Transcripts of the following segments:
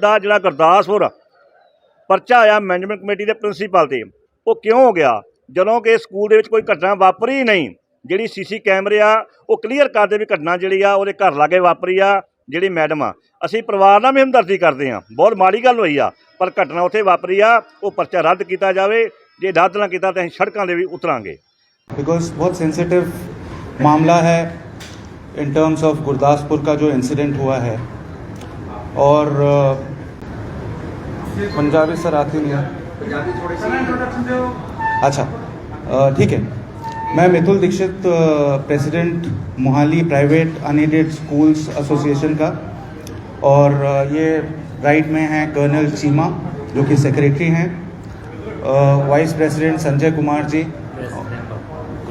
ਦਾ ਜਿਹੜਾ ਗੁਰਦਾਸਪੁਰ ਪਰਚਾ ਆਇਆ ਮੈਨੇਜਮੈਂਟ ਕਮੇਟੀ ਦੇ ਪ੍ਰਿੰਸੀਪਲ ਤੇ ਉਹ ਕਿਉਂ ਹੋ ਗਿਆ ਜਦੋਂ ਕਿ ਸਕੂਲ ਦੇ ਵਿੱਚ ਕੋਈ ਘਟਨਾ ਵਾਪਰੀ ਨਹੀਂ। ਜਿਹੜੀ ਸੀਸੀ ਕੈਮਰੇ ਆ ਉਹ ਕਲੀਅਰ ਕਰਦੇ ਵੀ ਘਟਨਾ ਜਿਹੜੀ ਆ ਉਹਦੇ ਘਰ ਲਾਗੇ ਵਾਪਰੀ ਆ। ਜਿਹੜੀ ਮੈਡਮ ਆ ਅਸੀਂ ਪਰਿਵਾਰ ਨਾਲ ਵੀ ਹਮਦਰਦੀ ਕਰਦੇ ਹਾਂ, ਬਹੁਤ ਮਾੜੀ ਗੱਲ ਹੋਈ ਆ, ਪਰ ਘਟਨਾ ਉੱਥੇ ਵਾਪਰੀ ਆ। ਉਹ ਪਰਚਾ ਰੱਦ ਕੀਤਾ ਜਾਵੇ, ਜੇ ਰੱਦ ਨਾ ਕੀਤਾ ਤਾਂ ਅਸੀਂ ਸੜਕਾਂ 'ਤੇ ਵੀ ਉਤਰਾਂਗੇ। बिकॉज बहुत सेंसिटिव मामला है इन टर्म्स ऑफ गुरदासपुर का जो इंसिडेंट हुआ है। और पंजाबी सर आती नहीं है, अच्छा ठीक है। मैं Mitul Dixit, president Mohali private unaided schools association का, और ये राइट में हैं कर्नल चीमा जो कि सेक्रेटरी हैं, vice president Sanjay Kumar ji,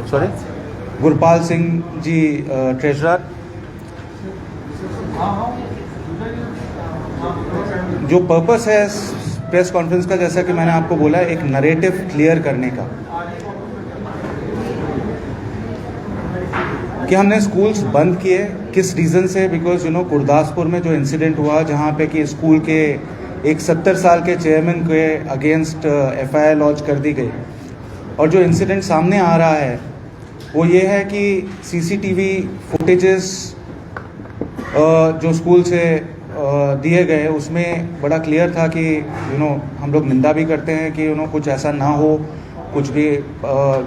sorry Gurpal Singh ji treasurer. जो पर्पस है प्रेस कॉन्फ्रेंस का, जैसा कि मैंने आपको बोला, एक नरेटिव क्लियर करने का कि हमने स्कूल्स बंद किए किस रीज़न से। बिकॉज गुरदासपुर में जो इंसिडेंट हुआ जहाँ पे कि स्कूल के एक 70 साल के चेयरमैन के अगेंस्ट FIR लॉन्च कर दी गई, और जो इंसिडेंट सामने आ रहा है वो ये है कि CCTV फुटेजेस जो स्कूल से दिए गए उसमें बड़ा क्लियर था कि हम लोग निंदा भी करते हैं कि कुछ ऐसा ना हो, कुछ भी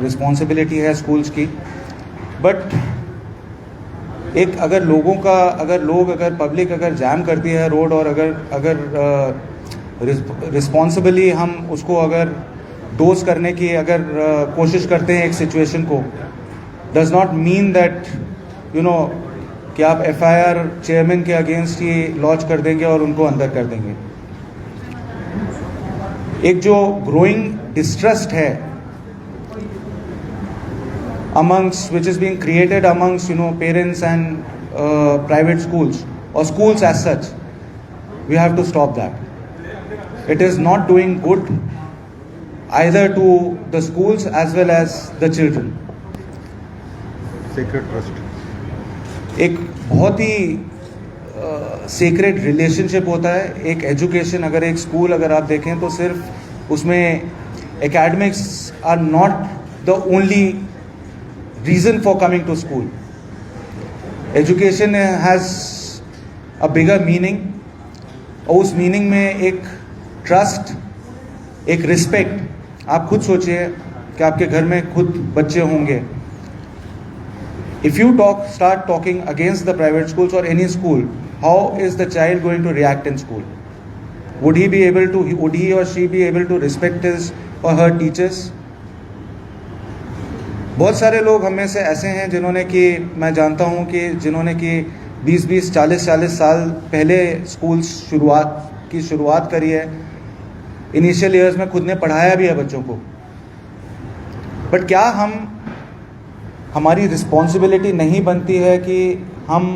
रिस्पॉन्सिबिलिटी है स्कूल्स की। बट एक अगर पब्लिक अगर जैम करती है रोड, और अगर रिस्पॉन्सिबली हम उसको अगर डोज करने की कोशिश करते हैं एक सिचुएशन को, डज नॉट मीन दैट कि आप FIR चेयरमैन के अगेंस्ट ही लॉन्च कर देंगे और उनको अंदर कर देंगे। एक जो ग्रोइंग डिस्ट्रस्ट है amongst which is being created amongst parents and private schools or schools as such, we have to stop that. It is not doing good either to the schools as well as the children. Sacred trust एक बहुत ही sacred relationship होता है। एक education, अगर एक school अगर आप देखें तो सिर्फ उसमें academics are not the only reason for coming to school. Education has a bigger meaning, और उस मीनिंग में एक ट्रस्ट, एक रिस्पेक्ट। आप खुद सोचिए कि आपके घर में खुद बच्चे होंगे, if you start talking against the private schools or any school, how is the child going to react in school? Would he or she be able to respect his or her teachers? बहुत सारे लोग हम में से ऐसे हैं जिन्होंने कि मैं जानता हूं कि जिन्होंने कि 20-20, 40-40 साल पहले स्कूल शुरुआत करी है। इनिशियल ईयर्स में खुद ने पढ़ाया भी है बच्चों को। बट क्या हमारी रिस्पॉन्सिबिलिटी नहीं बनती है कि हम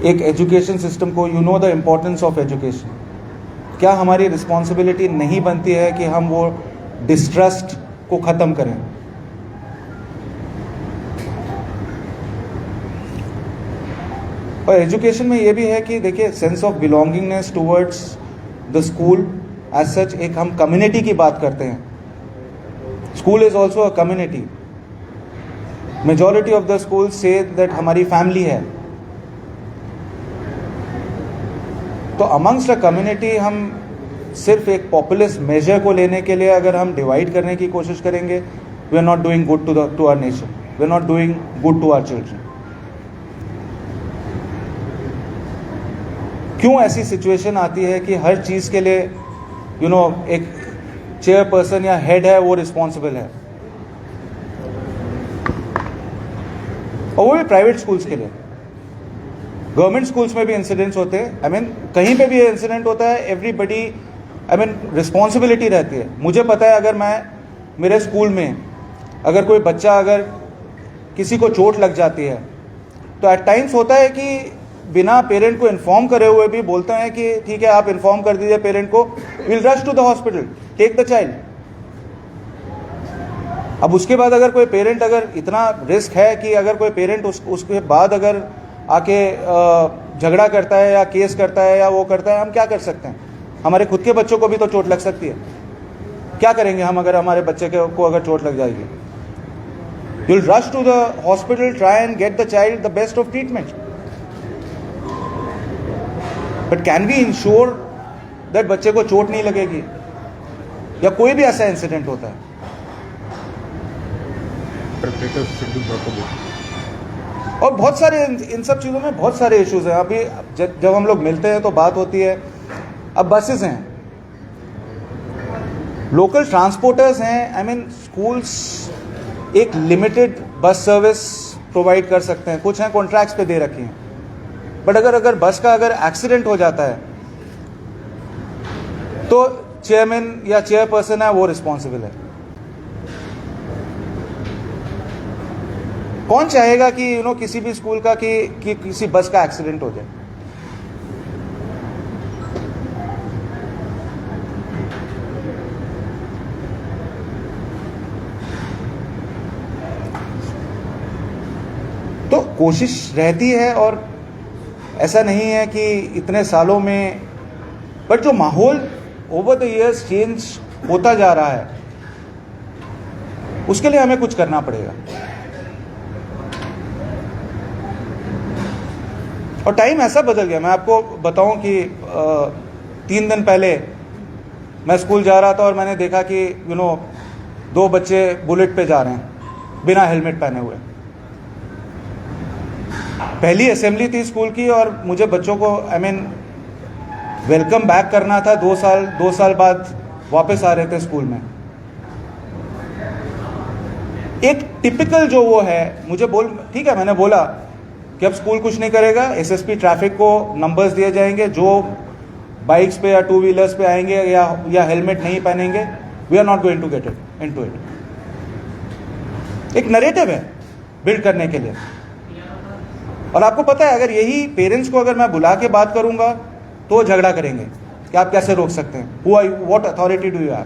एक एजुकेशन सिस्टम को, द इम्पोर्टेंस ऑफ एजुकेशन, क्या हमारी रिस्पॉन्सिबिलिटी नहीं बनती है कि हम वो डिस्ट्रस्ट को ख़त्म करें? और एजुकेशन में ये भी है कि देखिए, sense of belongingness towards the school as such, एक हम कम्युनिटी की बात करते हैं। School is also a community. Majority of the school से दैट हमारी फैमिली है। तो अमंगस्ट अ कम्युनिटी हम सिर्फ एक पॉपुलिस्ट मेजर को लेने के लिए अगर हम डिवाइड करने की कोशिश करेंगे, we are not doing good to our nation, we are not doing good to our children. क्यों ऐसी सिचुएशन आती है कि हर चीज़ के लिए एक चेयरपर्सन या हेड है वो रिस्पॉन्सिबल है, और वो भी प्राइवेट स्कूल्स के लिए। गवर्नमेंट स्कूल्स में भी इंसिडेंट्स होते हैं, कहीं पे भी इंसिडेंट होता है, एवरीबडी रिस्पॉन्सिबिलिटी रहती है। मुझे पता है, अगर मैं मेरे स्कूल में अगर कोई बच्चा, अगर किसी को चोट लग जाती है, तो एट टाइम्स होता है कि बिना पेरेंट को इन्फॉर्म करे हुए भी बोलते हैं कि ठीक है, आप इन्फॉर्म कर दीजिए पेरेंट को, will rush to the hospital, take the child. अब उसके बाद अगर कोई पेरेंट, अगर इतना रिस्क है कि अगर कोई पेरेंट उसके बाद अगर आके झगड़ा करता है या केस करता है या वो करता है, हम क्या कर सकते हैं? हमारे खुद के बच्चों को भी तो चोट लग सकती है। क्या करेंगे हम अगर हमारे बच्चे को अगर चोट लग जाएगी? You'll rush to the hospital, try and get the child the best of treatment. But can we ensure that बच्चे को चोट नहीं लगेगी या कोई भी ऐसा इंसिडेंट होता है? और बहुत सारे इन सब चीज़ों में बहुत सारे इश्यूज हैं। अभी जब हम लोग मिलते हैं तो बात होती है, अब बसेस हैं, लोकल ट्रांसपोर्टर्स हैं, आई मीन स्कूल्स एक लिमिटेड बस सर्विस प्रोवाइड कर सकते हैं, कुछ हैं कॉन्ट्रैक्ट्स पे दे रखी हैं, बट अगर बस का अगर एक्सीडेंट हो जाता है तो चेयरमैन या चेयरपर्सन है वो रिस्पॉन्सिबल है। कौन चाहेगा कि किसी भी स्कूल का कि किसी बस का एक्सीडेंट हो जाए? तो कोशिश रहती है, और ऐसा नहीं है कि इतने सालों में, बट जो माहौल ओवर द इयर्स चेंज होता जा रहा है उसके लिए हमें कुछ करना पड़ेगा। और टाइम ऐसा बदल गया, मैं आपको बताऊं कि 3 दिन पहले मैं स्कूल जा रहा था और मैंने देखा कि 2 बच्चे बुलेट पे जा रहे हैं बिना हेलमेट पहने हुए। पहली असेंबली थी स्कूल की और मुझे बच्चों को वेलकम बैक करना था। 2 साल बाद वापस आ रहे थे स्कूल में। एक टिपिकल जो वो है, मुझे ठीक है, मैंने बोला कि अब स्कूल कुछ नहीं करेगा, एसएसपी ट्रैफिक को नंबर्स दिए जाएंगे, जो बाइक्स पे या 2 व्हीलर्स पे आएंगे या हेलमेट नहीं पहनेंगे, we are not going to get into it. एक नरेटिव है बिल्ड करने के लिए। और आपको पता है, अगर यही पेरेंट्स को अगर मैं बुला के बात करूंगा तो वो झगड़ा करेंगे कि आप कैसे रोक सकते हैं, what authority do you have.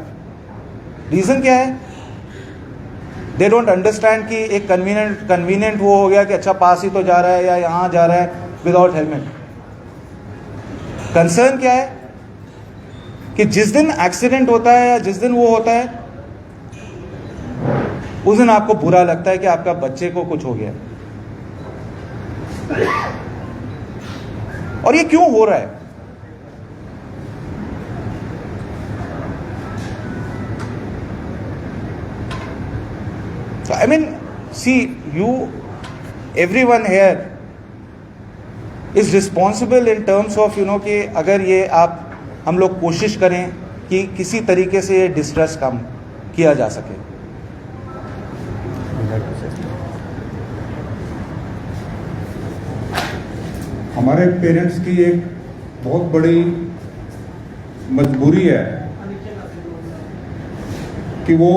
Reason क्या है? दे डोंट अंडरस्टैंड कि एक कन्वीनियंट वो हो गया कि अच्छा पास ही तो जा रहा है या यहाँ जा रहा है विदाउट हेलमेट। कंसर्न क्या है कि जिस दिन एक्सीडेंट होता है या जिस दिन वो होता है उस दिन आपको बुरा लगता है कि आपका बच्चे को कुछ हो गया। और ये क्यों हो रहा है? I mean, see, everyone here is responsible in terms of कि अगर ये हम लोग कोशिश करें कि किसी तरीके से ये डिस्ट्रेस कम किया जा सके। हमारे पेरेंट्स की एक बहुत बड़ी मजबूरी है कि वो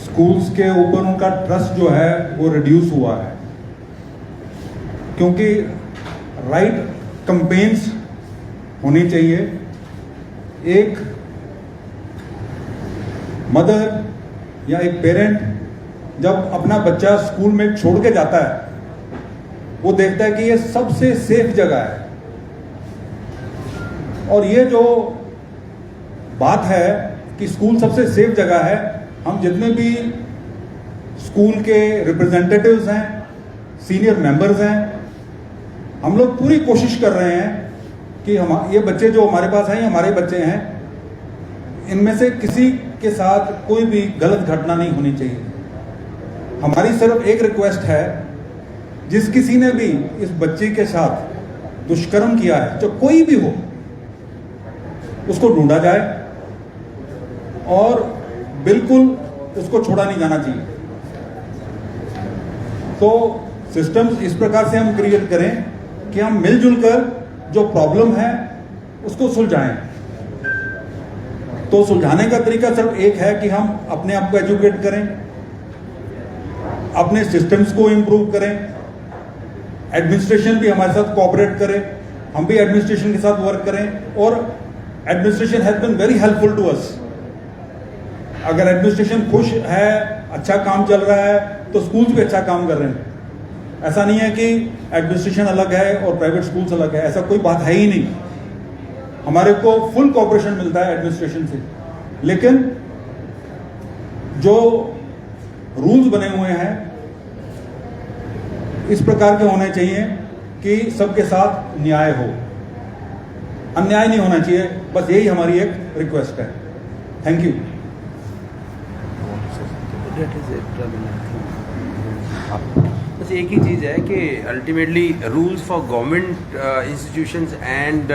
स्कूल्स के ऊपर उनका ट्रस्ट जो है वो रिड्यूस हुआ है, क्योंकि राइट कैंपेन्स होनी चाहिए। एक मदर या एक पेरेंट जब अपना बच्चा स्कूल में छोड़ के जाता है, वो देखता है कि ये सबसे सेफ जगह है। और ये जो बात है कि स्कूल सबसे सेफ जगह है, हम जितने भी स्कूल के रिप्रेजेंटेटिव्स हैं, सीनियर मेंबर्स हैं, हम लोग पूरी कोशिश कर रहे हैं कि ये बच्चे जो हमारे पास हैं, ये हमारे बच्चे हैं, इनमें से किसी के साथ कोई भी गलत घटना नहीं होनी चाहिए। हमारी सिर्फ एक रिक्वेस्ट है, जिस किसी ने भी इस बच्चे के साथ दुष्कर्म किया है, जो कोई भी हो, उसको ढूंढा जाए और बिल्कुल उसको छोड़ा नहीं जाना चाहिए। तो सिस्टम्स इस प्रकार से हम क्रिएट करें कि हम मिलजुल कर जो प्रॉब्लम है उसको सुलझाएं। तो सुलझाने का तरीका सिर्फ एक है कि हम अपने आप को एजुकेट करें, अपने सिस्टम्स को इंप्रूव करें, एडमिनिस्ट्रेशन भी हमारे साथ कोऑपरेट करे, हम भी एडमिनिस्ट्रेशन के साथ वर्क करें। और administration has been very helpful to us. अगर एडमिनिस्ट्रेशन खुश है, अच्छा काम चल रहा है, तो स्कूल्स भी अच्छा काम कर रहे हैं। ऐसा नहीं है कि एडमिनिस्ट्रेशन अलग है और प्राइवेट स्कूल्स अलग है, ऐसा कोई बात है ही नहीं। हमारे को फुल कोऑपरेशन मिलता है एडमिनिस्ट्रेशन से, लेकिन जो रूल्स बने हुए हैं इस प्रकार के होने चाहिए कि सबके साथ न्याय हो, अन्याय नहीं होना चाहिए। बस यही हमारी एक रिक्वेस्ट है। Thank you. बस एक ही चीज़ है कि ultimately rules for government institutions and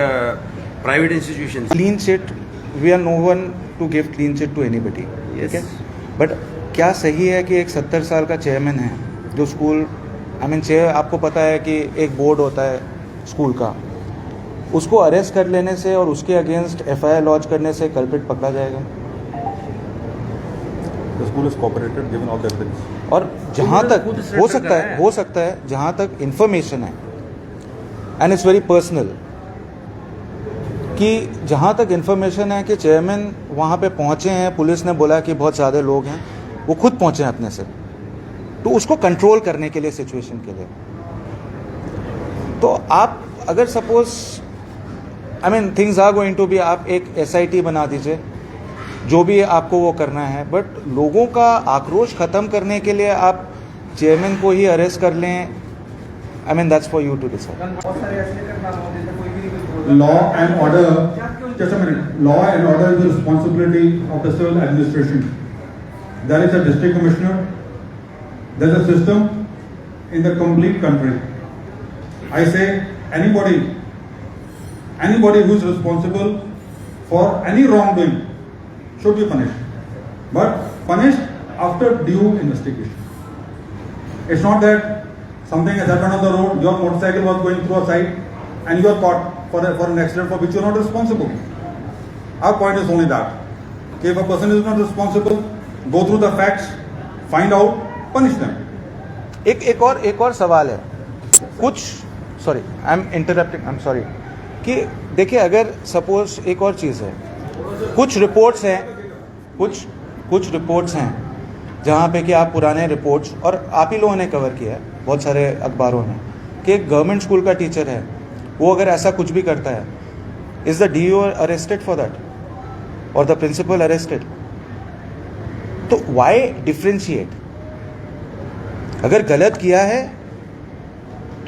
private institutions. Clean chit, we are no one to give clean chit to anybody, ठीक है, बट क्या सही है कि एक 70 साल का चेयरमैन है जो स्कूल, आई मीन चेयर, आपको पता है कि एक बोर्ड होता है स्कूल का, उसको अरेस्ट कर लेने से और उसके अगेंस्ट एफआईआर लॉन्च करने से कल्प्रिट पकड़ा जाएगा? The school is cooperated given all the evidence. और जहाँ तक खुद surrender हो कर सकता है जहाँ तक इंफॉर्मेशन है, एंड इट्स वेरी पर्सनल, कि जहाँ तक इंफॉर्मेशन है कि चेयरमैन वहाँ पे पहुँचे हैं, पुलिस ने बोला कि बहुत ज़्यादा लोग हैं, वो खुद पहुँचे हैं अपने से, तो उसको कंट्रोल करने के लिए, सिचुएशन के लिए, तो आप अगर suppose, I mean things are going to be, आप एक एसआईटी बना दीजिए, जो भी आपको वो करना है, बट लोगों का आक्रोश खत्म करने के लिए आप चेयरमैन को ही अरेस्ट कर लें, I mean that's for you to decide. Law and order, just a minute, law and order is the responsibility of the civil administration. There is a district commissioner, there is a system in the complete country. I say anybody who is responsible for any wrongdoing should be punished, but punished after due investigation. It's not that something has happened on the road, your motorcycle was going through a side and you are caught for an accident for which you are not responsible. Our point is only that, okay, if a person is not responsible, go through the facts, find out, punish them. एक और सवाल है, कुछ, sorry I am interrupting, I am sorry, कि देखिए अगर suppose एक और चीज़ है, कुछ रिपोर्ट्स हैं जहाँ पे कि आप पुराने रिपोर्ट्स, और आप ही लोगों ने कवर किया है बहुत सारे अखबारों में, कि एक गवर्नमेंट स्कूल का टीचर है, वो अगर ऐसा कुछ भी करता है, is the DO arrested for that और द प्रिंसिपल अरेस्टेड? तो वाई डिफ्रेंशिएट? अगर गलत किया है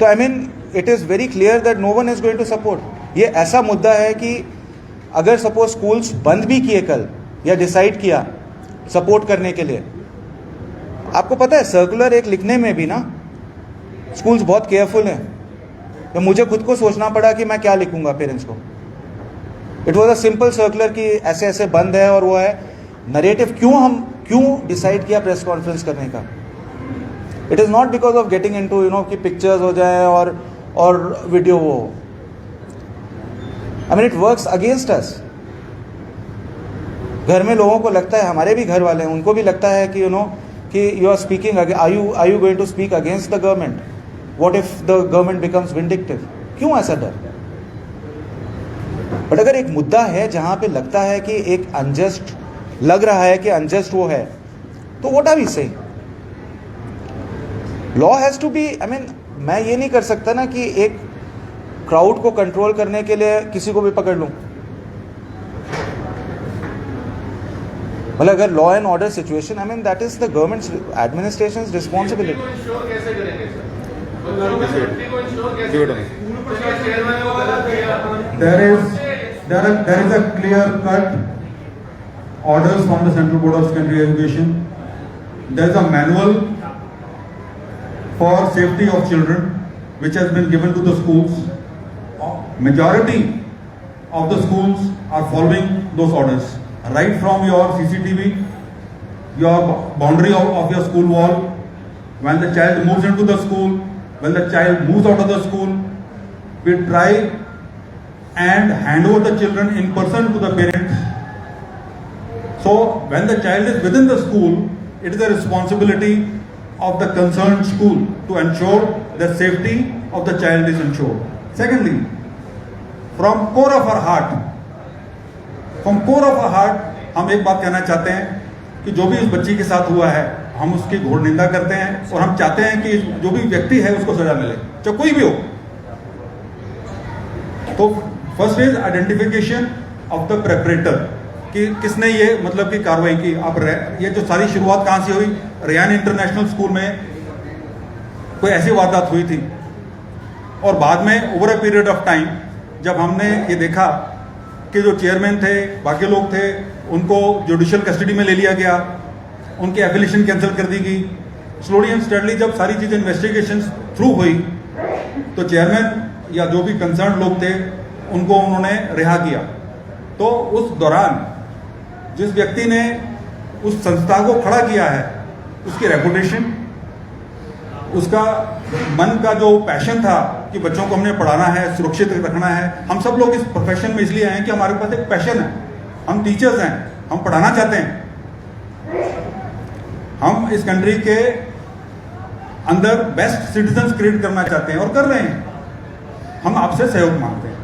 तो I mean it is very clear that no one is going to support. ये ऐसा मुद्दा है कि अगर सपोज स्कूल्स बंद भी किए कल, या डिसाइड किया सपोर्ट करने के लिए, आपको पता है सर्कुलर एक लिखने में भी ना स्कूल्स बहुत केयरफुल हैं, तो मुझे खुद को सोचना पड़ा कि मैं क्या लिखूंगा पेरेंट्स को। It was a simple circular कि ऐसे ऐसे बंद है और वो है नरेटिव। क्यों डिसाइड किया प्रेस कॉन्फ्रेंस करने का? It is not because of getting into you know कि पिक्चर्स हो जाए और वीडियो वो हो। आई mean it works against us. घर में लोगों को लगता है, हमारे भी घर वाले हैं, उनको भी लगता है कि यू नो कि you are speaking, are you going to speak against the government? What if the government becomes vindictive? क्यों ऐसा डर? बट अगर एक मुद्दा है जहां पे लगता है कि एक अनजस्ट, लग रहा है कि अनजस्ट वो है, तो what are we saying? Law has to be, I mean मैं ये नहीं कर सकता ना कि एक क्राउड को कंट्रोल करने के लिए किसी को भी पकड़ लूं। मतलब अगर law and order situation, I mean that is the governments administrations responsibility. There is a clear-cut orders from the Central Board of Secondary Education. There is a manual for safety of children which has been given to the schools. Majority of the schools are following those orders. Right from your CCTV, your boundary of your school wall, when the child moves into the school, when the child moves out of the school, we try and hand over the children in person to the parents. So when the child is within the school, it is the responsibility of the concerned school to ensure the safety of the child is ensured. Secondly, from core of our heart, हम एक बात कहना चाहते हैं कि जो भी इस बच्ची के साथ हुआ है, हम उसकी घोर निंदा करते हैं और हम चाहते हैं कि जो भी व्यक्ति है उसको सजा मिले, चाहे कोई भी हो। तो first is identification of the perpetrator, कि किसने ये मतलब की कार्रवाई की। आप ये जो सारी शुरुआत कहाँ से हुई, रेयान इंटरनेशनल स्कूल में कोई ऐसी वारदात हुई थी, और बाद में over a period of time जब हमने ये देखा कि जो चेयरमैन थे, बाकी लोग थे, उनको जुडिशियल कस्टडी में ले लिया गया, उनकी एफिलिएशन कैंसिल कर दी गई। स्लोली एंड स्टडली जब सारी चीज़ें इन्वेस्टिगेशन थ्रू हुई तो चेयरमैन या जो भी कंसर्न लोग थे उनको उन्होंने रिहा किया। तो उस दौरान जिस व्यक्ति ने उस संस्था को खड़ा किया है, उसकी रेपुटेशन, उसका मन का जो पैशन था कि बच्चों को हमने पढ़ाना है, सुरक्षित रखना है। हम सब लोग इस प्रोफेशन में इसलिए आए कि हमारे पास एक पैशन है, हम टीचर्स हैं, हम पढ़ाना चाहते हैं, हम इस कंट्री के अंदर बेस्ट सिटीजन्स क्रिएट करना चाहते हैं और कर रहे हैं। हम आपसे सहयोग मांगते हैं।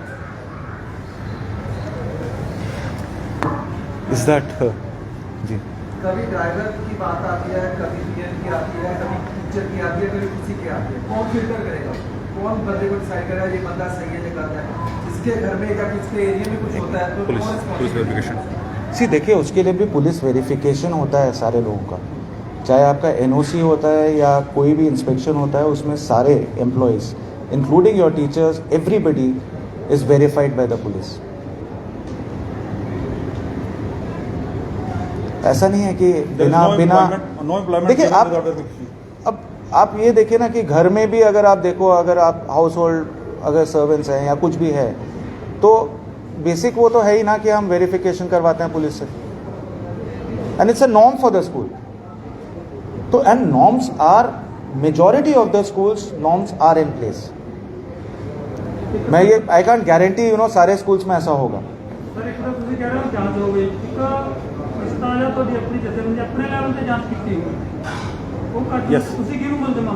इज दैट जी? कभी ड्राइवर की बात आती है, कभी पीएन की आती है, कभी टीचर की आती है, कभी किसी की आती है। कौन फिल्टर करेगा? कौन बंदे को डिसाइड करेगा ये बंदा सही है, गलत है? किसके घर में या किसके एरिया में कुछ होता है तो पुलिस वेरिफिकेशन। सी देखिए, उसके लिए भी पुलिस वेरिफिकेशन होता है सारे लोगों का, चाहे आपका एनओसी होता है या कोई भी इंस्पेक्शन होता है, उसमें सारे employees including your teachers, everybody is verified by the police. ऐसा नहीं है कि बिना देखिए अब आप ये देखिए ना कि घर में भी अगर आप देखो, अगर आप हाउस होल्ड अगर सर्वेंट्स हैं या कुछ भी है, तो बेसिक वो तो है ही ना कि हम वेरिफिकेशन करवाते हैं पुलिस से, and it's a norm for the school. तो and norms are, majority of the schools norms are in place. मैं ये आई कांट गारंटी सारे स्कूल्स में ऐसा होगा। सर एक तरफ ਤੁਸੀਂ ਕਹਿ ਰਹੇ ਹੋ ਜਾਂਚ ਹੋ ਗਈ, ਇੱਕ ਇਸਤਾਲਾ ਤੁਹਾਡੀ ਆਪਣੀ ਜਥੇਬੰਦੀ ਆਪਣੇ ਲੈਵਲ ਤੇ ਜਾਂਚ ਕੀਤੀ ਹੋਈ, ਉਹ ਕੱਟ ਤੁਸੀਂ ਕਿਹਨੂੰ ਮੰਨਦੇ ਹੋ?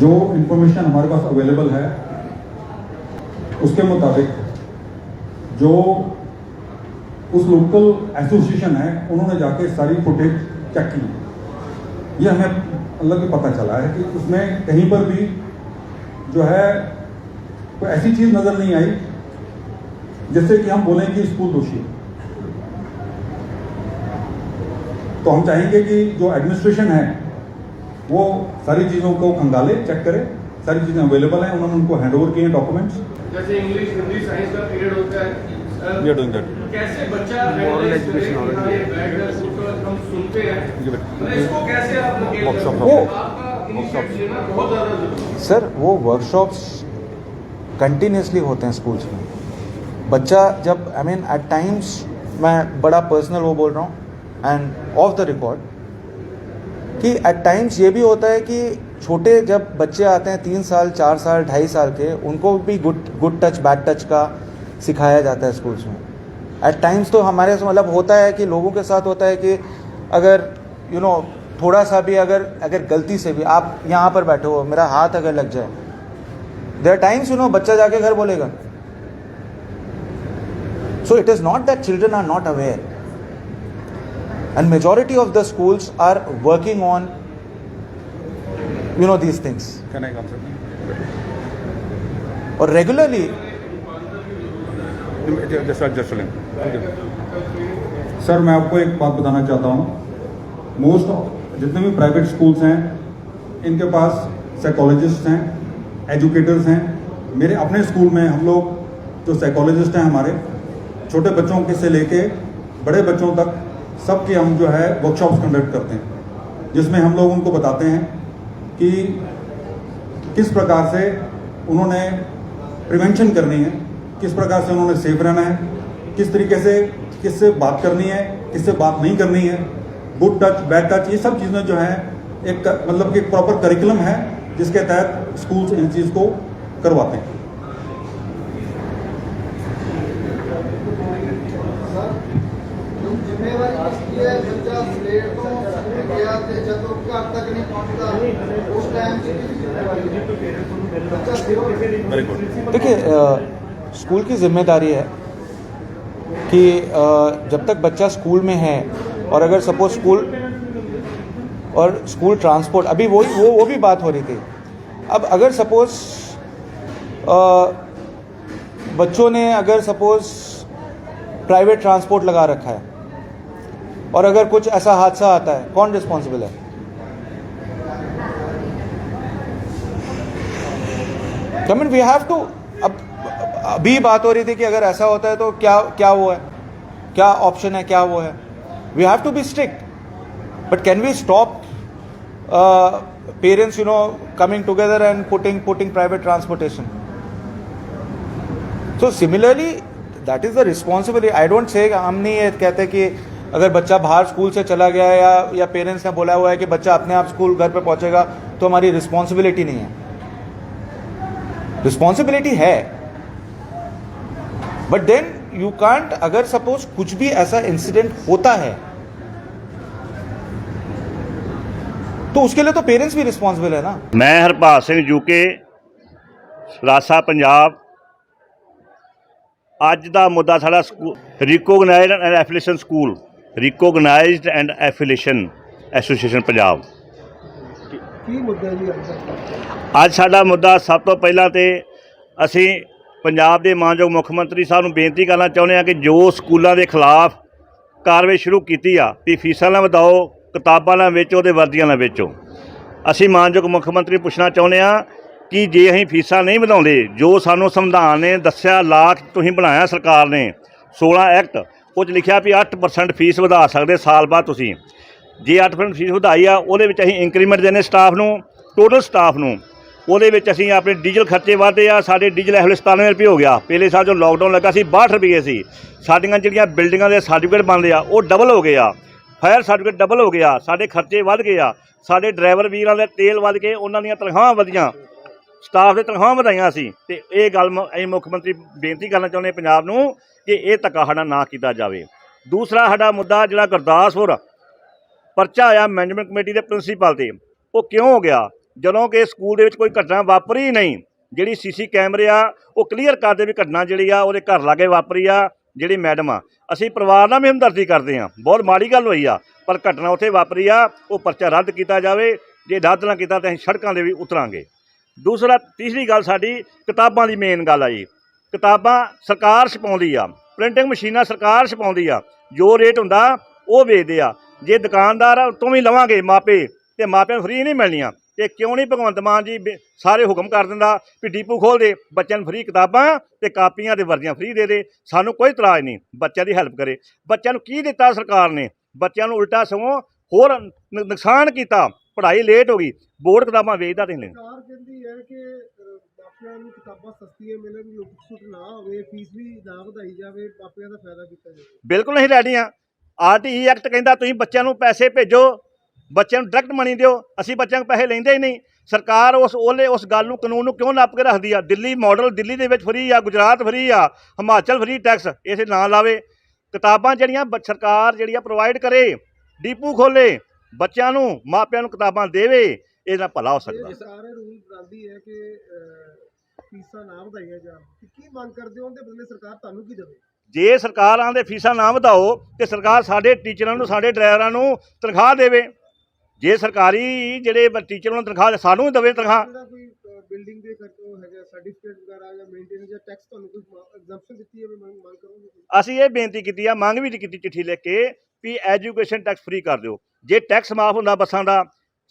जो इंफॉर्मेशन हमारे पास अवेलेबल है उसके मुताबिक जो उस लोकल एसोसिएशन है उन्होंने जाके सारी फुटेज चेक की, ये हमें अलग पता चला है कि उसमें कहीं पर भी जो है कोई ऐसी चीज नजर नहीं आई जिससे कि हम बोलें कि स्कूल दोषी है। तो हम चाहेंगे कि जो एडमिनिस्ट्रेशन है वो सारी चीज़ों को खंगाले, चेक करे, सारी चीज़ें अवेलेबल हैं, उन्होंने उनको हैंड ओवर किए हैं डॉक्यूमेंट्स। जैसे इंग्लिश, हिंदी, साइंस का पीरियड होता है, वी आर डूइंग दैट। कैसे बच्चा मॉरल एजुकेशन हम सुनते हैं, इसको कैसे आप सर वो वर्कशॉप्स कंटिन्यूसली होते हैं स्कूल्स में। बच्चा जब एट टाइम्स, मैं बड़ा पर्सनल वो बोल रहा हूँ एंड ऑफ द रिकॉर्ड, कि एट टाइम्स ये भी होता है कि छोटे जब बच्चे आते हैं 3 साल 4 साल 2.5 साल के, उनको भी गुड टच बैड टच का सिखाया जाता है स्कूल्स में। एट टाइम्स तो हमारे मतलब होता है कि लोगों के साथ होता है कि अगर थोड़ा सा भी अगर गलती से भी आप यहाँ पर बैठे हो, मेरा हाथ अगर लग जाए, देयर टाइम्स बच्चा जाके घर बोलेगा। So it is not that children are not aware, and majority of the schools are working on these things. Can I answer? Or regularly sir मैं आपको एक बात बताना चाहता हूँ, मोस्ट जितने भी प्राइवेट स्कूल्स हैं इनके पास साइकोलॉजिस्ट हैं, एजुकेटर्स हैं। मेरे अपने स्कूल में हम लोग जो साइकोलॉजिस्ट हैं हमारे, छोटे बच्चों के से लेके बड़े बच्चों तक सबके हम जो है वर्कशॉप्स कंडक्ट करते हैं, जिसमें हम लोग उनको बताते हैं कि किस प्रकार से उन्होंने प्रिवेंशन करनी है, किस प्रकार से उन्होंने सेफ रहना है, किस तरीके से किससे बात करनी है, किससे बात नहीं करनी है, गुड टच बैड टच, ये सब चीज़ें जो है एक मतलब कि एक प्रॉपर करिकुलम है जिसके तहत स्कूल्स इन चीज़ को करवाते हैं। बच्चा प्लेटों गया जब घर तक नहीं पहुंचता उस टाइम देखिए स्कूल की जिम्मेदारी है कि जब तक बच्चा स्कूल में है और अगर सपोज स्कूल ट्रांसपोर्ट, अभी वो भी बात हो रही थी। अब अगर सपोज बच्चों ने अगर सपोज प्राइवेट ट्रांसपोर्ट लगा रखा है और अगर कुछ ऐसा हादसा आता है, कौन रिस्पॉन्सिबल है? I mean, we have to, अब अभी बात हो रही थी कि अगर ऐसा होता है तो क्या वो है, क्या ऑप्शन है, क्या वो है। We have to be strict, but can we stop parents coming together and putting private transportation? So similarly, that is the responsibility. I don't say, हम नहीं ये कहते कि अगर बच्चा बाहर स्कूल से चला गया या पेरेंट्स ने बोला हुआ है कि बच्चा अपने आप स्कूल घर पे पहुंचेगा तो हमारी रिस्पॉन्सिबिलिटी नहीं है। रिस्पॉन्सिबिलिटी है, बट देन यू कांट, अगर सपोज कुछ भी ऐसा इंसिडेंट होता है तो उसके लिए तो पेरेंट्स भी रिस्पॉन्सिबल है ना। मैं हरपाल सिंह यूके ਰਾਸਾ ਪੰਜਾਬ। ਅੱਜ ਦਾ ਮੁੱਦਾ ਸਾਡਾ recognised and affiliation school, recognised and affiliation association Punjab. ਕੀ ਮੁੱਦਾ ਜੀ ਅੱਜ ਸਾਡਾ ਮੁੱਦਾ ਸਭ ਤੋਂ ਪਹਿਲਾਂ ਤੇ ਅਸੀਂ ਪੰਜਾਬ ਦੇ ਮਾਨਯੋਗ ਮੁੱਖ ਮੰਤਰੀ ਸਾਹਿਬ ਨੂੰ ਬੇਨਤੀ ਕਰਨਾ ਚਾਹੁੰਦੇ ਹਾਂ ਕਿ ਜੋ ਸਕੂਲਾਂ ਦੇ ਖਿਲਾਫ ਕਾਰਵਾਈ ਸ਼ੁਰੂ ਕੀਤੀ ਆ ਵੀ ਫੀਸਾਂ ਨਾ ਵਧਾਓ, ਕਿਤਾਬਾਂ ਨਾ ਵੇਚੋ ਤੇ ਵਰਦੀਆਂ ਨਾ ਵੇਚੋ। ਅਸੀਂ ਮਾਨਯੋਗ ਮੁੱਖ ਮੰਤਰੀ ਨੂੰ ਪੁੱਛਣਾ ਚਾਹੁੰਦੇ ਹਾਂ ਕਿ ਜੇ ਅਸੀਂ ਫੀਸਾਂ ਨਹੀਂ ਵਧਾਉਂਦੇ, ਜੋ ਸਾਨੂੰ ਸੰਵਿਧਾਨ ਨੇ ਦੱਸਿਆ, ਲਾ ਤੁਸੀਂ ਬਣਾਇਆ ਸਰਕਾਰ ਨੇ 16 ਐਕਟ, ਉਹ 'ਚ ਲਿਖਿਆ ਵੀ 8% ਫੀਸ ਵਧਾ ਸਕਦੇ ਸਾਲ ਬਾਅਦ। ਤੁਸੀਂ ਜੇ 8% ਫੀਸ ਵਧਾਈ ਆ, ਉਹਦੇ ਵਿੱਚ ਅਸੀਂ ਇੰਕਰੀਮੈਂਟ ਦੇਣੇ ਸਟਾਫ ਨੂੰ, ਟੋਟਲ ਸਟਾਫ ਨੂੰ। ਉਹਦੇ ਵਿੱਚ ਅਸੀਂ ਆਪਣੇ ਡੀਜ਼ਲ ਖਰਚੇ ਵਧੇ ਆ, ਸਾਡੇ ਡੀਜ਼ਲ ਇਸ ਵੇਲੇ 97 ਰੁਪਏ ਹੋ ਗਿਆ। ਪਹਿਲੇ ਸਾਲ ਜਦੋਂ ਲੋਕਡਾਊਨ ਲੱਗਾ ਸੀ 62 ਰੁਪਏ ਸੀ। ਸਾਡੀਆਂ ਜਿਹੜੀਆਂ ਬਿਲਡਿੰਗਾਂ ਦੇ ਸਰਟੀਫਿਕੇਟ ਬਣਦੇ ਆ ਉਹ ਡਬਲ ਹੋ ਗਏ ਆ, ਫਾਇਰ ਸਰਟੀਫਿਕੇਟ ਡਬਲ ਹੋ ਗਿਆ, ਸਾਡੇ ਖਰਚੇ ਵੱਧ ਗਏ ਆ, ਸਾਡੇ ਡਰਾਈਵਰ ਵੀਰਾਂ ਦੇ ਤੇਲ ਵੱਧ ਕੇ ਉਹਨਾਂ ਦੀਆਂ ਤਨਖਾਹਾਂ ਵਧੀਆਂ, ਸਟਾਫ ਦੇ ਤਨਖਾਹਾਂ ਵਧਾਈਆਂ ਸੀ। ਅਤੇ ਇਹ ਗੱਲ ਅਸੀਂ ਮੁੱਖ ਮੰਤਰੀ ਬੇਨਤੀ ਕਰਨਾ ਚਾਹੁੰਦੇ ਪੰਜਾਬ ਨੂੰ ਕਿ ਇਹ ਧੱਕਾ ਸਾਡਾ ਨਾ ਕੀਤਾ ਜਾਵੇ। ਦੂਸਰਾ ਸਾਡਾ ਮੁੱਦਾ ਜਿਹੜਾ ਗੁਰਦਾਸਪੁਰ ਪਰਚਾ ਆਇਆ ਮੈਨੇਜਮੈਂਟ ਕਮੇਟੀ ਦੇ ਪ੍ਰਿੰਸੀਪਲ 'ਤੇ, ਉਹ ਕਿਉਂ ਹੋ ਗਿਆ? ਜਦੋਂ ਕਿ ਸਕੂਲ ਦੇ ਵਿੱਚ ਕੋਈ ਘਟਨਾ ਵਾਪਰੀ ਹੀ ਨਹੀਂ। ਜਿਹੜੀ ਸੀਸੀ ਕੈਮਰੇ ਆ ਉਹ ਕਲੀਅਰ ਕਰਦੇ ਵੀ ਘਟਨਾ ਜਿਹੜੀ ਆ ਉਹਦੇ ਘਰ ਲਾਗੇ ਵਾਪਰੀ ਆ। ਜਿਹੜੀ ਮੈਡਮ ਆ, ਅਸੀਂ ਪਰਿਵਾਰ ਨਾਲ ਵੀ ਹਮਦਰਦੀ ਕਰਦੇ ਹਾਂ, ਬਹੁਤ ਮਾੜੀ ਗੱਲ ਹੋਈ ਆ, ਪਰ ਘਟਨਾ ਉੱਥੇ ਵਾਪਰੀ ਆ, ਉਹ ਪਰਚਾ ਰੱਦ ਕੀਤਾ ਜਾਵੇ। ਜੇ ਰੱਦ ਨਾ ਕੀਤਾ ਤਾਂ ਅਸੀਂ ਸੜਕਾਂ 'ਤੇ ਵੀ ਉਤਰਾਂਗੇ। ਤੀਸਰੀ ਗੱਲ ਸਾਡੀ ਕਿਤਾਬਾਂ ਦੀ ਮੇਨ ਗੱਲ ਆ ਜੀ। ਕਿਤਾਬਾਂ ਸਰਕਾਰ ਛਪਾਉਂਦੀ ਆ, ਪ੍ਰਿੰਟਿੰਗ ਮਸ਼ੀਨਾਂ ਸਰਕਾਰ ਛਪਾਉਂਦੀ ਆ, ਜੋ ਰੇਟ ਹੁੰਦਾ ਉਹ ਵੇਚਦੇ ਆ। ਜੇ ਦੁਕਾਨਦਾਰ ਤੋਂ ਵੀ ਲਵਾਂਗੇ ਮਾਪੇ, ਅਤੇ ਮਾਪਿਆਂ ਨੂੰ ਫਰੀ ਨਹੀਂ ਮਿਲਣੀਆਂ। ਅਤੇ ਕਿਉਂ ਨਹੀਂ ਭਗਵੰਤ ਮਾਨ ਜੀ ਸਾਰੇ ਹੁਕਮ ਕਰ ਦਿੰਦਾ ਵੀ ਡੀਪੂ ਖੋਲ੍ਹ ਦੇ, ਬੱਚਿਆਂ ਨੂੰ ਫਰੀ ਕਿਤਾਬਾਂ ਅਤੇ ਕਾਪੀਆਂ ਅਤੇ ਵਰਦੀਆਂ ਫਰੀ ਦੇ ਦੇ। ਸਾਨੂੰ ਕੋਈ ਇਤਰਾਜ਼ ਨਹੀਂ, ਬੱਚਿਆਂ ਦੀ ਹੈਲਪ ਕਰੇ। ਬੱਚਿਆਂ ਨੂੰ ਕੀ ਦਿੱਤਾ ਸਰਕਾਰ ਨੇ? ਬੱਚਿਆਂ ਨੂੰ ਉਲਟਾ ਸਗੋਂ ਹੋਰ ਨੁਕਸਾਨ ਕੀਤਾ, ਪੜ੍ਹਾਈ ਲੇਟ ਹੋ ਗਈ, ਬੋਰਡ ਕਿਤਾਬਾਂ ਵੇਚਦਾ ਤੇ ਨਹੀਂ। ਸਰਕਾਰ ਕਹਿੰਦੀ ਹੈ ਕਿ ਮਾਪਿਆਂ ਨੂੰ ਕਿਤਾਬਾਂ ਸਸਤੀਆਂ ਮਿਲਣ, ਲੁੱਟ ਖਸੁੱਟ ਨਾ ਹੋਵੇ, ਫੀਸ ਵੀ ਨਾ ਵਧਾਈ ਜਾਵੇ, ਮਾਪਿਆਂ ਦਾ ਫਾਇਦਾ ਕੀਤਾ ਜਾਵੇ। ਬਿਲਕੁਲ ਅਸੀਂ ਰੈਡੀ ਹਾਂ। RTE ਐਕਟ ਕਹਿੰਦਾ ਤੁਸੀਂ ਬੱਚਿਆਂ ਨੂੰ ਪੈਸੇ ਭੇਜੋ, ਬੱਚਿਆਂ ਨੂੰ ਡਾਇਰੈਕਟ ਮਨੀ ਦਿਓ। ਅਸੀਂ ਬੱਚਿਆਂ ਨੂੰ ਪੈਸੇ ਲੈਂਦੇ ਹੀ ਨਹੀਂ। ਸਰਕਾਰ ਉਸ ਗੱਲ ਨੂੰ, ਕਾਨੂੰਨ ਨੂੰ ਕਿਉਂ ਨੱਪ ਕੇ ਰੱਖਦੀ ਆ? ਦਿੱਲੀ ਮਾਡਲ, ਦਿੱਲੀ ਦੇ ਵਿੱਚ ਫਰੀ ਆ, ਗੁਜਰਾਤ ਫਰੀ ਆ, ਹਿਮਾਚਲ ਫਰੀ ਟੈਕਸ, ਇਸੇ ਨਾਂ ਲਾਵੇ। ਕਿਤਾਬਾਂ ਜਿਹੜੀਆਂ ਸਰਕਾਰ ਜਿਹੜੀ ਆ ਪ੍ਰੋਵਾਈਡ ਕਰੇ, ਡੀਪੂ ਖੋਲੇ, ਬੱਚਿਆਂ ਨੂੰ, ਮਾਪਿਆਂ ਨੂੰ ਕਿਤਾਬਾਂ ਦੇਵੇ, ਇਹਦੇ ਨਾਲ ਭਲਾ ਹੋ ਸਕਦਾ। ਸਰਕਾਰ ਇਹ ਰੂਲ ਬਣਾਉਂਦੀ ਹੈ ਕਿ ਫੀਸਾਂ ਨਾ ਵਧਾਈਆਂ ਜਾਣ, ਕੀ ਮੰਗ ਕਰਦੇ ਹੋ? ਉਹਦੇ ਬਦਲੇ ਸਰਕਾਰ ਤੁਹਾਨੂੰ ਕੀ ਦੇਵੇ? ਜੇ ਸਰਕਾਰ ਆਂਦੇ ਫੀਸਾਂ ਨਾ ਵਧਾਓ ਤੇ ਸਰਕਾਰ ਸਾਡੇ ਟੀਚਰਾਂ ਨੂੰ, ਸਾਡੇ ਡਰਾਈਵਰਾਂ ਨੂੰ ਤਨਖਾਹ ਦੇਵੇ। ਜੇ ਸਰਕਾਰੀ ਜਿਹੜੇ ਟੀਚਰਾਂ ਨੂੰ ਤਨਖਾਹ ਸਾਨੂੰ ਵੀ ਦੇਵੇ ਤਨਖਾਹ। ਜਿਹੜਾ ਕੋਈ ਬਿਲਡਿੰਗ ਦੇ ਖਰਚੇ ਹੈਗਾ, ਸਰਟੀਫਿਕੇਟ ਵਗੈਰਾ ਜਾਂ ਮੇਨਟੇਨੈਂਸ ਜਾਂ ਟੈਕਸ, ਤੁਹਾਨੂੰ ਕੋਈ ਐਗਜ਼ੈਂਪਸ਼ਨ ਦਿੱਤੀ ਹੈ? ਮੰਗ ਕਰੋਗੇ? ਅਸੀਂ ਇਹ ਬੇਨਤੀ ਕੀਤੀ ਆ, ਮੰਗ ਵੀ ਕੀਤੀ ਚਿੱਠੀ ਲਿਖ ਕੇ ਵੀ ਐਜੂਕੇਸ਼ਨ ਟੈਕਸ ਫਰੀ ਕਰ ਦਿਓ। ਜੇ ਟੈਕਸ ਮਾਫ ਹੁੰਦਾ ਬੱਸਾਂ ਦਾ,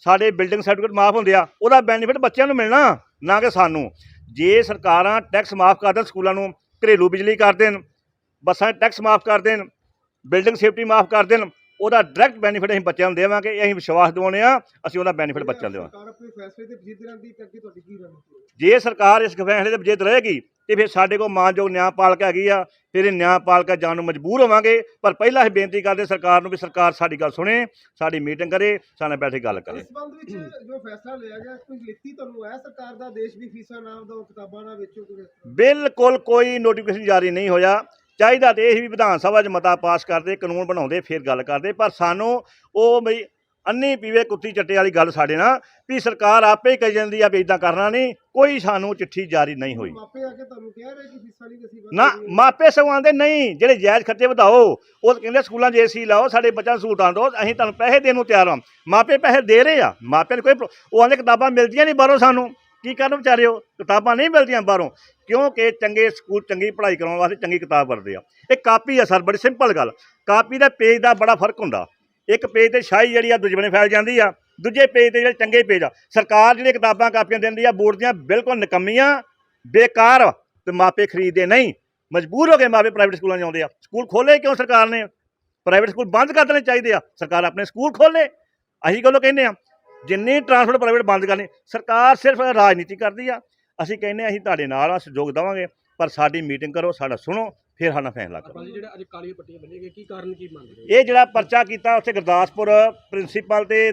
ਸਾਡੇ ਬਿਲਡਿੰਗ ਸਰਟੀਫਿਕੇਟ ਮਾਫ ਹੁੰਦੇ ਆ, ਉਹਦਾ ਬੈਨੀਫਿਟ ਬੱਚਿਆਂ ਨੂੰ ਮਿਲਣਾ, ਨਾ ਕਿ ਸਾਨੂੰ। ਜੇ ਸਰਕਾਰਾਂ ਟੈਕਸ ਮਾਫ ਕਰ ਦੇਣ, ਸਕੂਲਾਂ ਨੂੰ ਘਰੇਲੂ ਬਿਜਲੀ ਕਰ ਦੇਣ, ਬੱਸਾਂ ਟੈਕਸ ਮਾਫ ਕਰ ਦੇਣ, ਬਿਲਡਿੰਗ ਸੇਫਟੀ ਮਾਫ ਕਰ ਦੇਣ, ਉਹਦਾ ਡਾਇਰੈਕਟ ਬੈਨੀਫਿਟ ਅਸੀਂ ਬੱਚਿਆਂ ਨੂੰ ਦੇਵਾਂਗੇ। ਇਹ ਅਸੀਂ ਵਿਸ਼ਵਾਸ ਦਿਵਾਉਂਦੇ ਆ, ਅਸੀਂ ਉਹਦਾ ਬੈਨੀਫਿਟ ਬੱਚਿਆਂ ਨੂੰ ਦੇਵਾਂਗੇ। ਸਰਕਾਰ ਆਪਣੇ ਫੈਸਲੇ ਤੇ ਜਿੱਦ ਰਹਿੰਦੀ ਤਾਂ ਅੱਗੇ ਤੁਹਾਡੀ ਕੀ ਰਣਨੀਤੀ? ਜੇ ਸਰਕਾਰ ਇਸ ਫੈਸਲੇ ਤੇ ਜਿੱਦ ਰਹੇਗੀ ਤੇ ਫਿਰ ਸਾਡੇ ਕੋਲ ਮਾਨਯੋਗ ਨਿਆਂਪਾਲਿਕਾ ਹੈਗੀ ਆ, ਫਿਰ ਇਹ ਨਿਆਂਪਾਲਿਕਾ ਜਾਣ ਨੂੰ ਮਜਬੂਰ ਹੋਵਾਂਗੇ। ਪਰ ਪਹਿਲਾਂ ਅਸੀਂ ਬੇਨਤੀ ਕਰਦੇ ਸਰਕਾਰ ਨੂੰ ਵੀ ਸਰਕਾਰ ਸਾਡੀ ਗੱਲ ਸੁਣੇ, ਸਾਡੀ ਮੀਟਿੰਗ ਕਰੇ, ਸਾਡੇ ਨਾਲ ਬੈਠ ਕੇ ਗੱਲ ਕਰੇ। ਇਸ ਸੰਬੰਧ ਵਿੱਚ ਜੋ ਫੈਸਲਾ ਲਿਆ ਗਿਆ, ਕੋਈ ਲਿਖਤੀ ਤੁਹਾਨੂੰ ਆਇਆ ਸਰਕਾਰ ਦਾ? ਦੇਸ਼ ਦੀ ਫੀਸਾਂ ਨਾ ਵਧਾਓ, ਕਿਤਾਬਾਂ ਨਾ ਵੇਚੋ? ਬਿਲਕੁਲ ਕੋਈ ਨੋਟੀਫਿਕੇਸ਼ਨ ਜਾਰੀ ਨਹੀਂ ਹੋਇਆ। ਚਾਹੀਦਾ ਤੇ ਇਹ ਵੀ ਵਿਧਾਨ ਸਭਾ 'ਚ ਮਤਾ ਪਾਸ ਕਰਦੇ, ਕਾਨੂੰਨ ਬਣਾਉਂਦੇ, ਫਿਰ ਗੱਲ ਕਰਦੇ। ਪਰ ਸਾਨੂੰ ਉਹ ਬਈ ਅੰਨੀ ਪੀਵੇ ਕੁੱਤੀ ਚੱਟੇ ਵਾਲੀ ਗੱਲ ਸਾਡੇ ਨਾਲ ਵੀ ਸਰਕਾਰ ਆਪੇ ਹੀ ਕਹੀ ਜਾਂਦੀ ਆ ਵੀ ਇਦਾਂ ਕਰਨਾ ਨਹੀਂ, ਕੋਈ ਸਾਨੂੰ ਚਿੱਠੀ ਜਾਰੀ ਨਹੀਂ ਹੋਈ। ਮਾਪੇ ਆ ਕੇ ਤੁਹਾਨੂੰ ਕਹਿ ਰਹੇ ਕਿ ਫੀਸਾਂ ਨਹੀਂ ਅਸੀਂ ਨਾ ਮਾਪੇ ਸਗੋਂ ਆਉਂਦੇ ਨਹੀਂ, ਜਿਹੜੇ ਜਾਇਜ਼ ਖਰਚੇ ਵਧਾਓ, ਉਹ ਕਹਿੰਦੇ ਸਕੂਲਾਂ 'ਚ ਏਸੀ ਲਾਓ, ਸਾਡੇ ਬੱਚਿਆਂ ਨੂੰ ਸਹੂਲਤਾਂ ਦਿਓ, ਅਸੀਂ ਤੁਹਾਨੂੰ ਪੈਸੇ ਦੇਣ ਨੂੰ ਤਿਆਰ ਹਾਂ। ਮਾਪੇ ਪੈਸੇ ਦੇ ਰਹੇ ਆ, ਮਾਪਿਆਂ ਨੂੰ ਕੋਈ ਉਹ ਆਉਂਦੇ ਕਿਤਾਬਾਂ ਮਿਲਦੀਆਂ ਨਹੀਂ ਬਾਹਰੋਂ, ਸਾਨੂੰ ਕੀ ਕਰਨ ਵਿਚਾਰੇ, ਉਹ ਕਿਤਾਬਾਂ ਨਹੀਂ ਮਿਲਦੀਆਂ ਬਾਹਰੋਂ, ਕਿਉਂਕਿ ਚੰਗੇ ਸਕੂਲ ਚੰਗੀ ਪੜ੍ਹਾਈ ਕਰਾਉਣ ਵਾਸਤੇ ਚੰਗੀ ਕਿਤਾਬ ਵਰਤਦੇ ਆ। ਇਹ ਕਾਪੀ ਆ ਸਰ, ਬੜੀ ਸਿੰਪਲ ਗੱਲ, ਕਾਪੀ ਦਾ ਪੇਜ ਦਾ ਬੜਾ ਫਰਕ ਹੁੰਦਾ। ਇੱਕ ਪੇਜ ਤੇ ਸ਼ਾਹੀ ਜਿਹੜੀ ਆ ਦੂਜੇ ਬਣੇ ਫੈਲ ਜਾਂਦੀ ਆ, ਦੂਜੇ ਪੇਜ ਤੇ ਜਿਹੜੇ ਚੰਗੇ ਪੇਜ ਆ। ਸਰਕਾਰ ਜਿਹੜੀਆਂ ਕਿਤਾਬਾਂ ਕਾਪੀਆਂ ਦਿੰਦੀ ਆ ਬੋਰਡ ਦੀਆਂ ਬਿਲਕੁਲ ਨਿਕੰਮੀਆਂ, ਬੇਕਾਰ, ਤੇ ਮਾਪੇ ਖਰੀਦਦੇ ਨਹੀਂ, ਮਜਬੂਰ ਹੋ ਕੇ ਮਾਪੇ ਪ੍ਰਾਈਵੇਟ ਸਕੂਲਾਂ 'ਚ ਆਉਂਦੇ ਆ। ਸਕੂਲ ਖੋਲ੍ਹੇ ਕਿਉਂ ਸਰਕਾਰ ਨੇ? ਪ੍ਰਾਈਵੇਟ ਸਕੂਲ ਬੰਦ ਕਰ ਦੇਣੇ ਚਾਹੀਦੇ ਆ, ਸਰਕਾਰ ਆਪਣੇ ਸਕੂਲ ਖੋਲ੍ਹੇ। ਅਸੀਂ ਕਦੋਂ ਕਹਿੰਦੇ ਆ ਜਿੰਨੀ ਟਰਾਂਸਪੋਰਟ ਪ੍ਰਾਈਵੇਟ ਬੰਦ ਕਰਨੀ, ਸਰਕਾਰ ਸਿਰਫ ਰਾਜਨੀਤੀ ਕਰਦੀ ਆ। ਅਸੀਂ ਕਹਿੰਦੇ ਅਸੀਂ ਤੁਹਾਡੇ ਨਾਲ ਆ, ਸਹਿਯੋਗ ਦੇਵਾਂਗੇ, ਪਰ ਸਾਡੀ ਮੀਟਿੰਗ ਕਰੋ, ਸਾਡਾ ਸੁਣੋ, ਫਿਰ ਸਾਡਾ ਫੈਸਲਾ ਕਰੋ। ਜਿਹੜਾ ਅੱਜ ਕਾਲੀਆਂ ਪੱਟੀਆਂ ਬੰਨੀਆਂ ਗਈਆਂ, ਕੀ ਕਾਰਨ ਕੀ ਮੰਨਦੇ ਹੋ? ਇਹ ਜਿਹੜਾ ਪਰਚਾ ਕੀਤਾ ਉੱਥੇ ਗੁਰਦਾਸਪੁਰ ਪ੍ਰਿੰਸੀਪਲ ਤੇ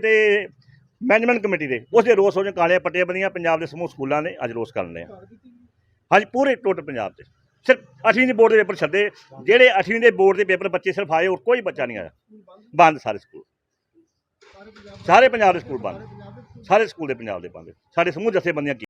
ਮੈਨੇਜਮੈਂਟ ਕਮੇਟੀ ਦੇ, ਉਸ ਦੇ ਰੋਸ ਵਜੋਂ ਕਾਲੀਆਂ ਪੱਟੀਆਂ ਬੰਨੀਆਂ ਪੰਜਾਬ ਦੇ ਸਮੂਹ ਸਕੂਲਾਂ ਨੇ ਅੱਜ ਰੋਸ ਕਰਨ ਆ। ਹਾਂਜੀ, ਪੂਰੇ ਟੋਟਲ ਪੰਜਾਬ 'ਚ ਸਿਰਫ 8ਵੀਂ ਦੇ ਬੋਰਡ ਦੇ ਪੇਪਰ ਛੱਡੇ, ਜਿਹੜੇ 8ਵੀਂ ਦੇ ਬੋਰਡ ਦੇ ਪੇਪਰ ਬੱਚੇ ਸਿਰਫ ਆਏ, ਹੋਰ ਕੋਈ ਬੱਚਾ ਨਹੀਂ ਆਇਆ। ਬੰਦ ਸਾਰੇ ਸਕੂਲ, ਸਾਰੇ ਪੰਜਾਬ ਦੇ ਸਕੂਲ ਬੰਦ, ਸਾਰੇ ਸਕੂਲ ਦੇ ਪੰਜਾਬ ਦੇ ਬੰਦ, ਸਾਡੇ ਸਮੂਹ ਜਥੇਬੰਦੀਆਂ